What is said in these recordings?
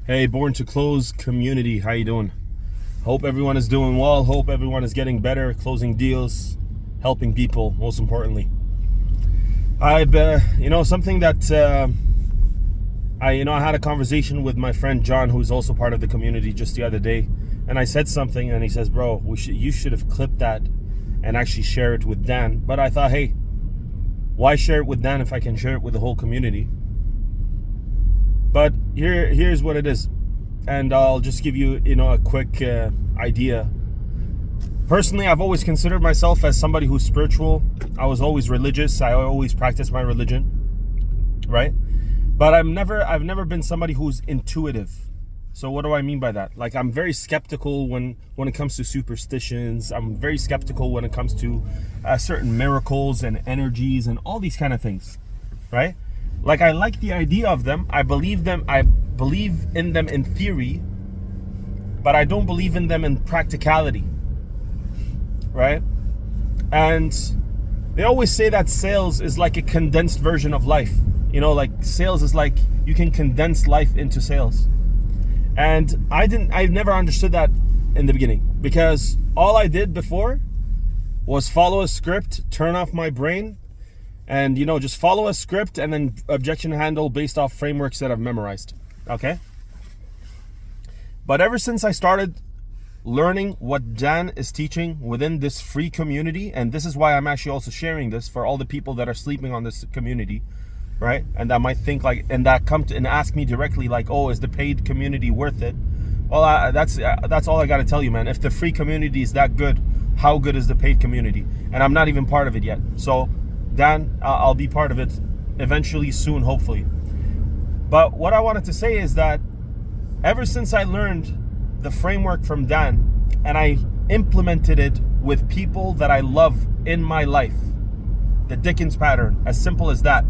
Hey, Born to Close community, how you doing? Hope everyone is doing well. Hope everyone is getting better, closing deals, helping people, most importantly. I've, something that I had a conversation with my friend John, who's also part of the community, just the other day, and I said something, and he says, "Bro, you should have clipped that and actually share it with Dan." But I thought, hey, why share it with Dan if I can share it with the whole community? But here's what it is, and I'll just give you, a quick idea. Personally, I've always considered myself as somebody who's spiritual. I was always religious. I always practiced my religion, right? But I've never been somebody who's intuitive. So what do I mean by that? Like, I'm very skeptical when it comes to superstitions. I'm very skeptical when it comes to certain miracles and energies and all these kind of things, right? Like, I like the idea of them. I believe in them in theory, but I don't believe in them in practicality, right? And they always say that sales is like a condensed version of life. Like, sales is like you can condense life into sales. And I never understood that in the beginning, because all I did before was follow a script, turn off my brain, and just follow a script and then objection handle based off frameworks that I've memorized. Okay? But ever since I started learning what Dan is teaching within this free community, and this is why I'm actually also sharing this for all the people that are sleeping on this community, right? And that might think like, and that come to and ask me directly like, oh, is the paid community worth it? Well, that's all I got to tell you, man. If the free community is that good, how good is the paid community? And I'm not even part of it yet. So Dan, I'll be part of it eventually, soon, hopefully. But what I wanted to say is that ever since I learned the framework from Dan and I implemented it with people that I love in my life, the Dickens pattern, as simple as that,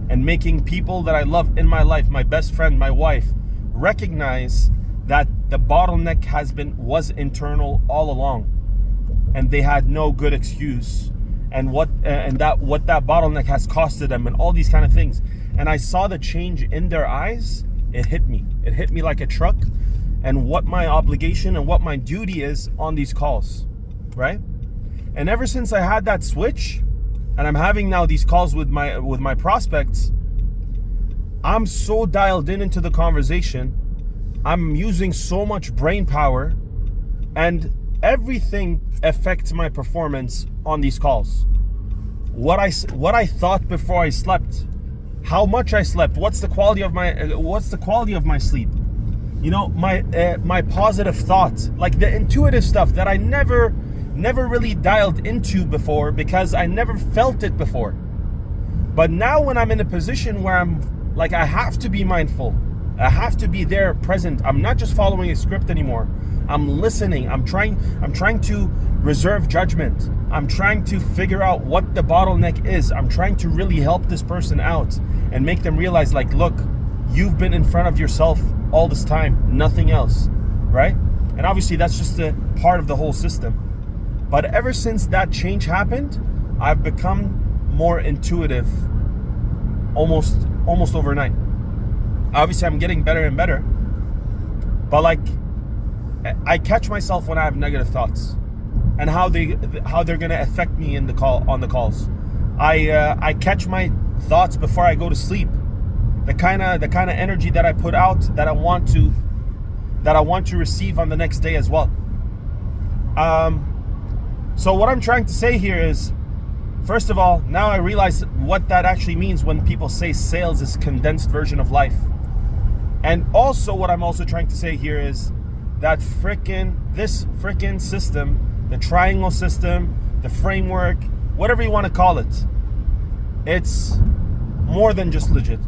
and making people that I love in my life, my best friend, my wife, recognize that the bottleneck was internal all along, and they had no good excuse, and what that bottleneck has costed them, and all these kind of things. And I saw the change in their eyes. It hit me like a truck, and what my obligation and what my duty is on these calls, right? And ever since I had that switch, and I'm having now these calls with my prospects, I'm so dialed into the conversation. I'm using so much brain power, and everything affects my performance on these calls. What I thought before I slept, how much I slept, what's the quality of my sleep? My positive thoughts, like the intuitive stuff that I never really dialed into before because I never felt it before. But now when I'm in a position where I'm like, I have to be mindful, I have to be there present. I'm not just following a script anymore. I'm listening. I'm trying to reserve judgment. I'm trying to figure out what the bottleneck is. I'm trying to really help this person out and make them realize, like, look, you've been in front of yourself all this time, nothing else, right? And obviously that's just a part of the whole system. But ever since that change happened, I've become more intuitive almost overnight. Obviously I'm getting better and better, but like, I catch myself when I have negative thoughts and how they're gonna affect me on the calls. I catch my thoughts before I go to sleep. The kind of energy that I put out that I want to receive on the next day as well. So what I'm trying to say here is, first of all, now I realize what that actually means when people say sales is condensed version of life. And also what I'm also trying to say here is that this frickin' system, the triangle system, the framework, whatever you want to call it, it's more than just legit.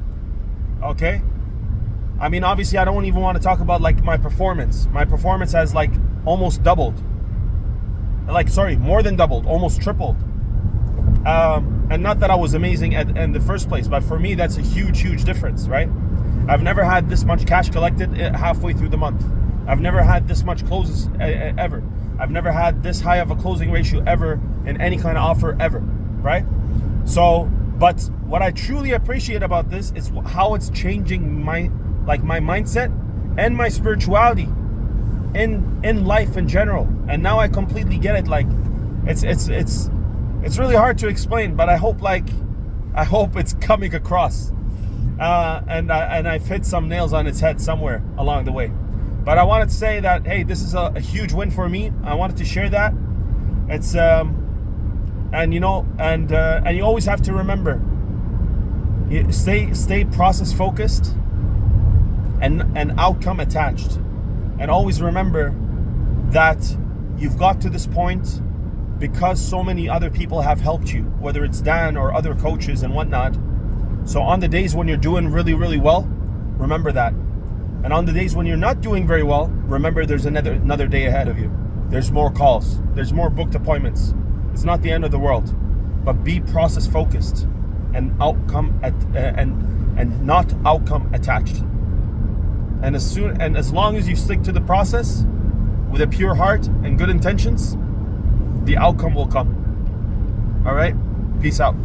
Okay? I mean, obviously I don't even want to talk about like my performance. My performance has like almost doubled. More than doubled, almost tripled. And not that I was amazing in the first place, but for me that's a huge difference, right? I've never had this much cash collected halfway through the month. I've never had this much closes ever. I've never had this high of a closing ratio ever in any kind of offer ever, right? So, but what I truly appreciate about this is how it's changing my mindset and my spirituality in life in general. And now I completely get it. Like, it's really hard to explain, but I hope it's coming across. And I've hit some nails on its head somewhere along the way. But I wanted to say that, hey, this is a huge win for me. I wanted to share that. It's and you always have to remember, stay process focused and outcome attached, and always remember that you've got to this point because so many other people have helped you, whether it's Dan or other coaches and whatnot. So on the days when you're doing really, really well, remember that. And on the days when you're not doing very well, remember there's another day ahead of you. There's more calls. There's more booked appointments. It's not the end of the world. But be process focused and and not outcome attached. And as long as you stick to the process with a pure heart and good intentions, the outcome will come. All right? Peace out.